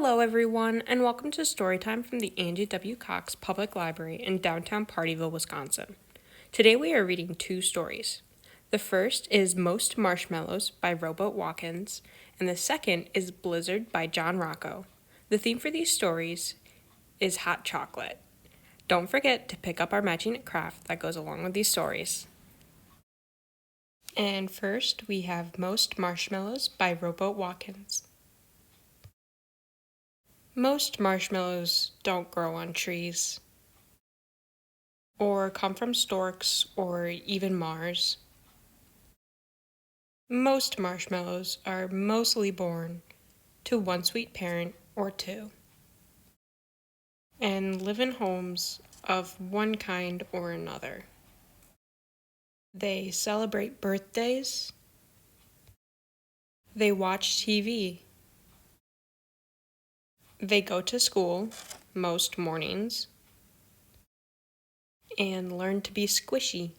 Hello, everyone, and welcome to Storytime from the Angie W. Cox Public Library in downtown Partyville, Wisconsin. Today we are reading two stories. The first is Most Marshmallows by Rowboat Watkins, and the second is Blizzard by John Rocco. The theme for these stories is hot chocolate. Don't forget to pick up our matching craft that goes along with these stories. And first, we have Most Marshmallows by Rowboat Watkins. Most marshmallows don't grow on trees, or come from storks, or even Mars. Most marshmallows are mostly born to one sweet parent or two, and live in homes of one kind or another. They celebrate birthdays, they watch TV, they go to school most mornings, and learn to be squishy,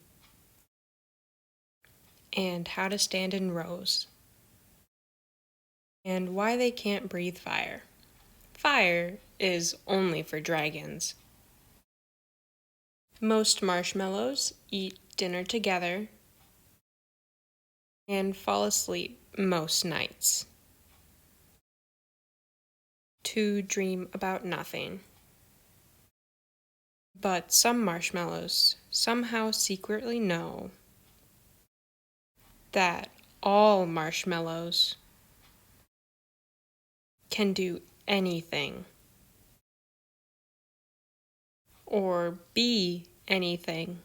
and how to stand in rows, and why they can't breathe fire. Fire is only for dragons. Most marshmallows eat dinner together and fall asleep most nights to dream about nothing. But some marshmallows somehow secretly know that all marshmallows can do anything or be anything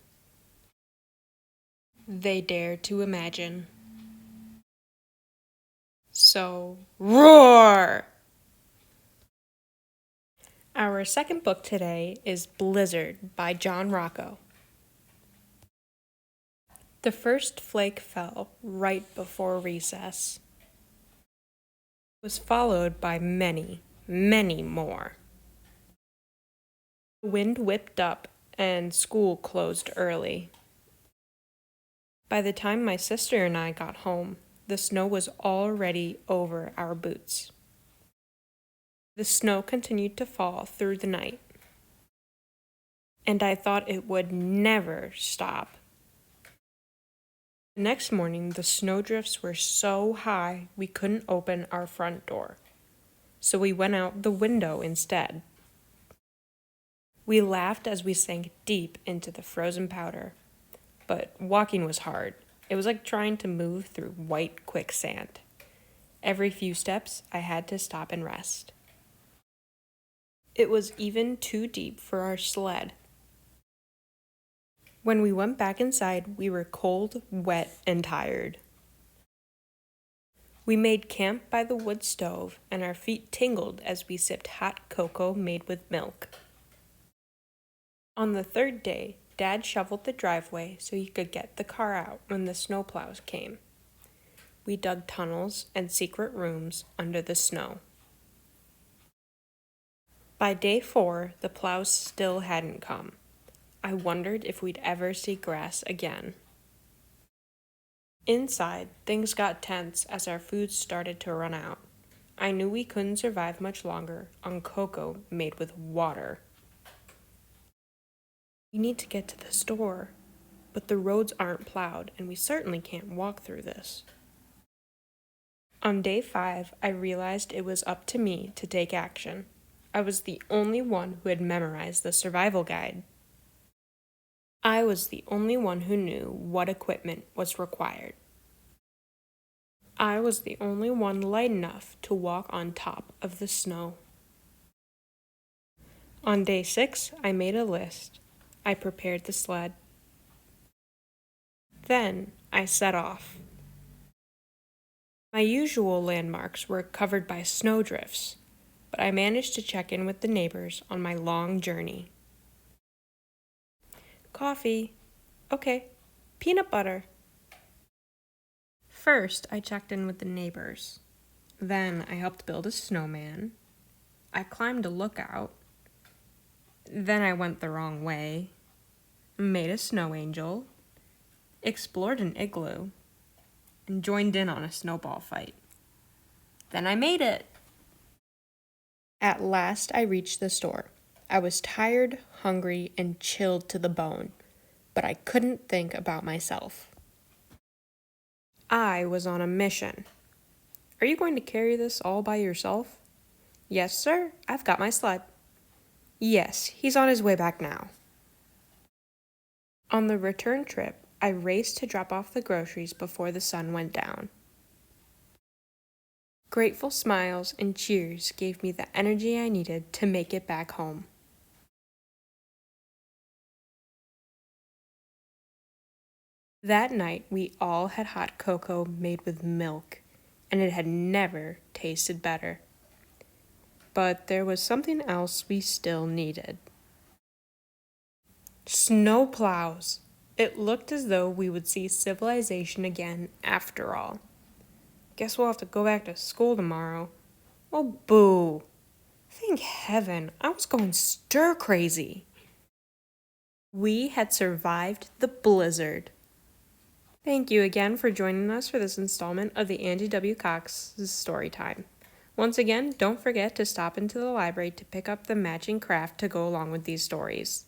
they dare to imagine. So, roar! Our second book today is Blizzard by John Rocco. The first flake fell right before recess. It was followed by many, many more. The wind whipped up and school closed early. By the time my sister and I got home, the snow was already over our boots. The snow continued to fall through the night, and I thought it would never stop. The next morning, the snowdrifts were so high we couldn't open our front door, so we went out the window instead. We laughed as we sank deep into the frozen powder, but walking was hard. It was like trying to move through white quicksand. Every few steps, I had to stop and rest. It was even too deep for our sled. When we went back inside, we were cold, wet, and tired. We made camp by the wood stove, and our feet tingled as we sipped hot cocoa made with milk. On the third day, Dad shoveled the driveway so he could get the car out when the snowplows came. We dug tunnels and secret rooms under the snow. By day 4, the plows still hadn't come. I wondered if we'd ever see grass again. Inside, things got tense as our food started to run out. I knew we couldn't survive much longer on cocoa made with water. We need to get to the store, but the roads aren't plowed, and we certainly can't walk through this. On day 5, I realized it was up to me to take action. I was the only one who had memorized the survival guide. I was the only one who knew what equipment was required. I was the only one light enough to walk on top of the snow. On day 6, I made a list. I prepared the sled. Then I set off. My usual landmarks were covered by snowdrifts, but I managed to check in with the neighbors on my long journey. Coffee. Okay. Peanut butter. First, I checked in with the neighbors. Then I helped build a snowman. I climbed a lookout. Then I went the wrong way. Made a snow angel. Explored an igloo. And joined in on a snowball fight. Then I made it. At last I reached the store. I was tired, hungry, and chilled to the bone, but I couldn't think about myself. I was on a mission. Are you going to carry this all by yourself? Yes, sir. I've got my sled. Yes, he's on his way back now. On the return trip, I raced to drop off the groceries before the sun went down. Grateful smiles and cheers gave me the energy I needed to make it back home. That night, we all had hot cocoa made with milk, and it had never tasted better. But there was something else we still needed. Snowplows! It looked as though we would see civilization again after all. Guess we'll have to go back to school tomorrow. Oh, boo! Thank heaven, I was going stir crazy. We had survived the blizzard. Thank you again for joining us for this installment of the Angie W. Cox Story Time. Once again, don't forget to stop into the library to pick up the matching craft to go along with these stories.